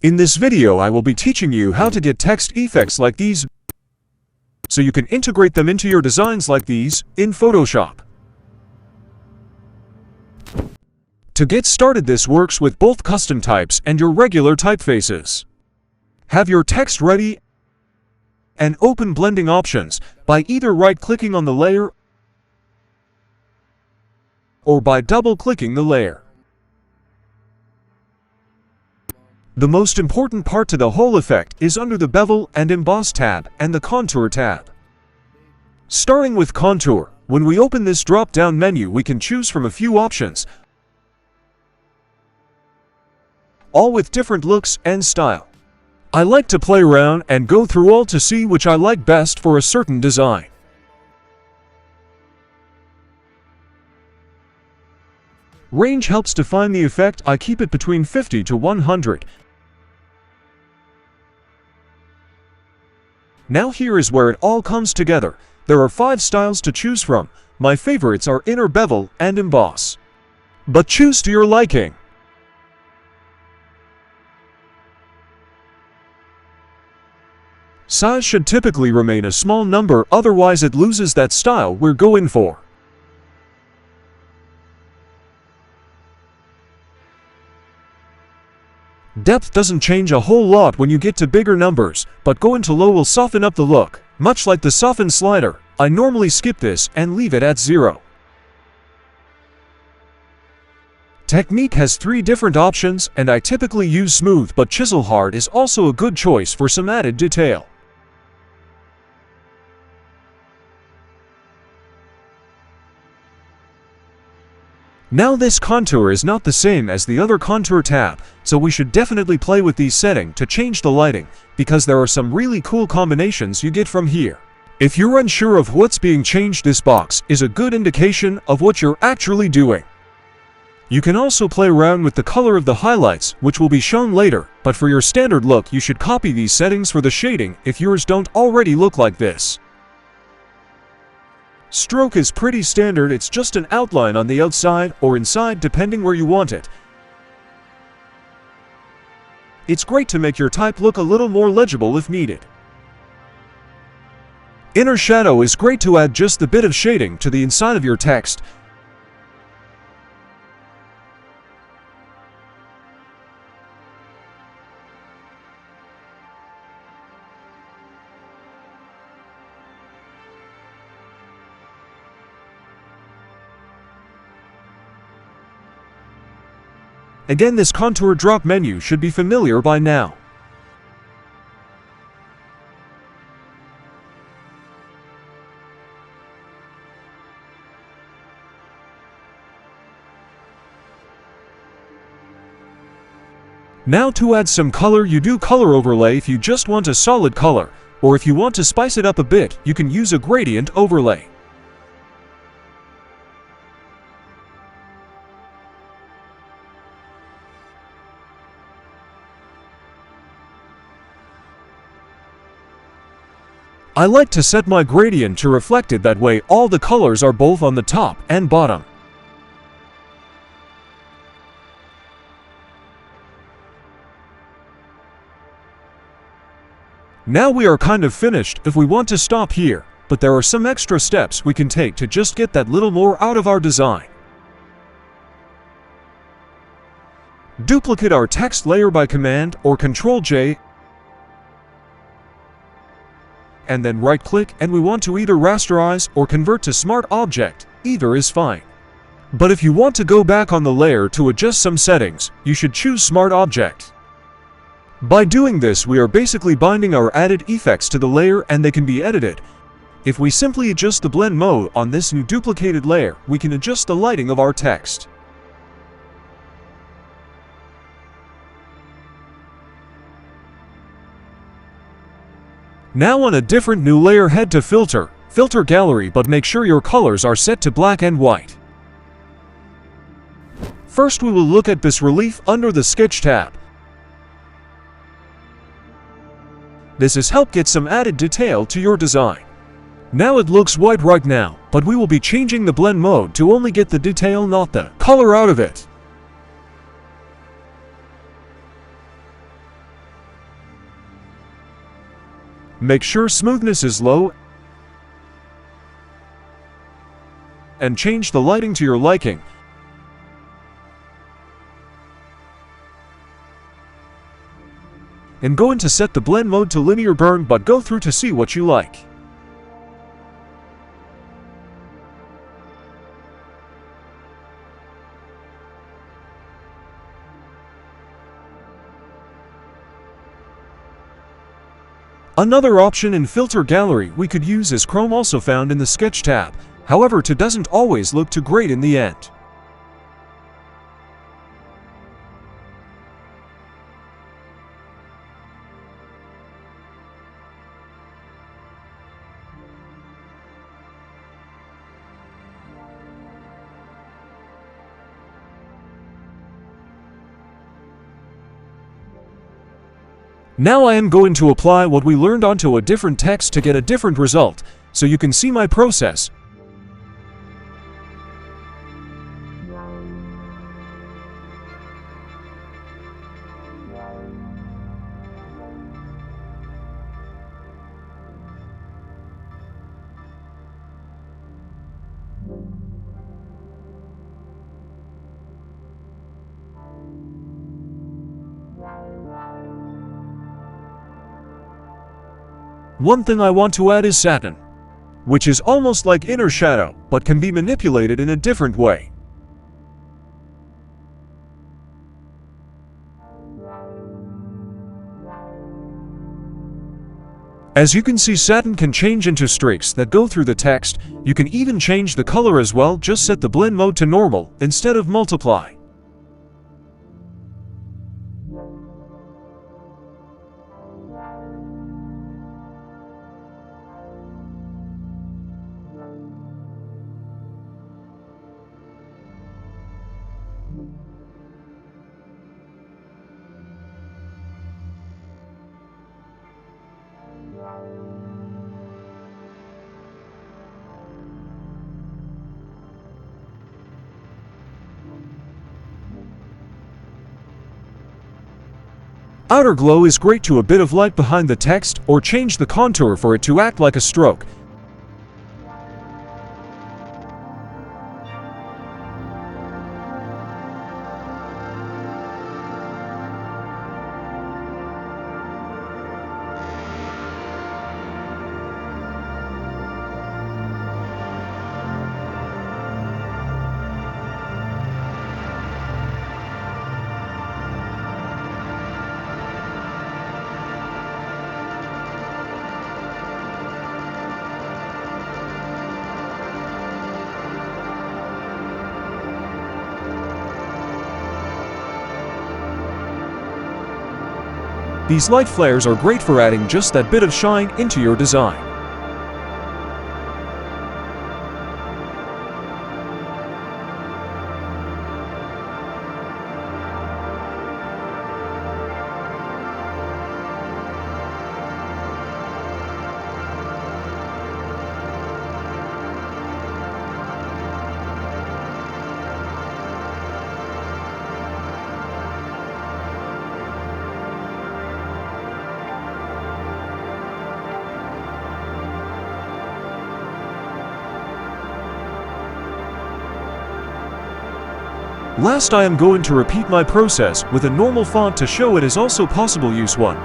In this video I will be teaching you how to get text effects like these so you can integrate them into your designs like these in Photoshop. To get started, this works with both custom types and your regular typefaces. Have your text ready and open blending options by either right-clicking on the layer or by double-clicking the layer. The most important part to the whole effect is under the Bevel and Emboss tab and the Contour tab. Starting with Contour, when we open this drop-down menu we can choose from a few options, all with different looks and style. I like to play around and go through all to see which I like best for a certain design. Range helps define the effect. I keep it between 50 to 100. Now here is where it all comes together. There are 5 styles to choose from. My favorites are Inner Bevel and Emboss. But choose to your liking. Size should typically remain a small number, otherwise it loses that style we're going for. Depth doesn't change a whole lot when you get to bigger numbers, but going to low will soften up the look. Much like the soften slider, I normally skip this and leave it at 0. Technique has 3 different options and I typically use smooth, but chisel hard is also a good choice for some added detail. Now this contour is not the same as the other contour tab, so we should definitely play with these settings to change the lighting, because there are some really cool combinations you get from here. If you're unsure of what's being changed, this box is a good indication of what you're actually doing. You can also play around with the color of the highlights, which will be shown later, but for your standard look you should copy these settings for the shading if yours don't already look like this. Stroke is pretty standard, it's just an outline on the outside or inside depending where you want it. It's great to make your type look a little more legible if needed. Inner shadow is great to add just a bit of shading to the inside of your text. Again, this contour drop menu should be familiar by now. Now to add some color, you do color overlay if you just want a solid color, or if you want to spice it up a bit, you can use a gradient overlay. I like to set my gradient to reflect it, that way all the colors are both on the top and bottom. Now we are kind of finished if we want to stop here, but there are some extra steps we can take to just get that little more out of our design. Duplicate our text layer by Command or Ctrl-J, and then right-click, and we want to either rasterize or convert to Smart Object. Either is fine. But if you want to go back on the layer to adjust some settings, you should choose Smart Object. By doing this, we are basically binding our added effects to the layer and they can be edited. If we simply adjust the blend mode on this new duplicated layer, we can adjust the lighting of our text. Now on a different new layer, head to Filter, Filter Gallery, but make sure your colors are set to black and white. First we will look at Bas Relief under the Sketch tab. This has helped get some added detail to your design. Now it looks white right now, but we will be changing the blend mode to only get the detail, not the color out of it. Make sure smoothness is low and change the lighting to your liking. And go in to set the blend mode to linear burn, but go through to see what you like. Another option in Filter Gallery we could use is Chrome, also found in the Sketch tab. However, it doesn't always look too great in the end. Now I am going to apply what we learned onto a different text to get a different result, so you can see my process. One thing I want to add is satin, which is almost like inner shadow, but can be manipulated in a different way. As you can see, satin can change into streaks that go through the text. You can even change the color as well. Just set the blend mode to normal instead of multiply. Outer glow is great to a bit of light behind the text, or change the contour for it to act like a stroke. These light flares are great for adding just that bit of shine into your design. Last, I am going to repeat my process with a normal font to show it is also possible use one.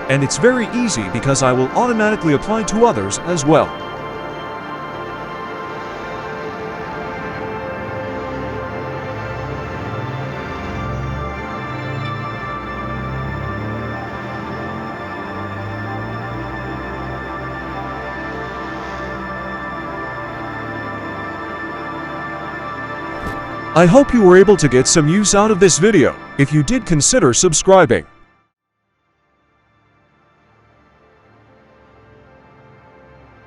And it's very easy because I will automatically apply to others as well. I hope you were able to get some use out of this video. If you did, consider subscribing.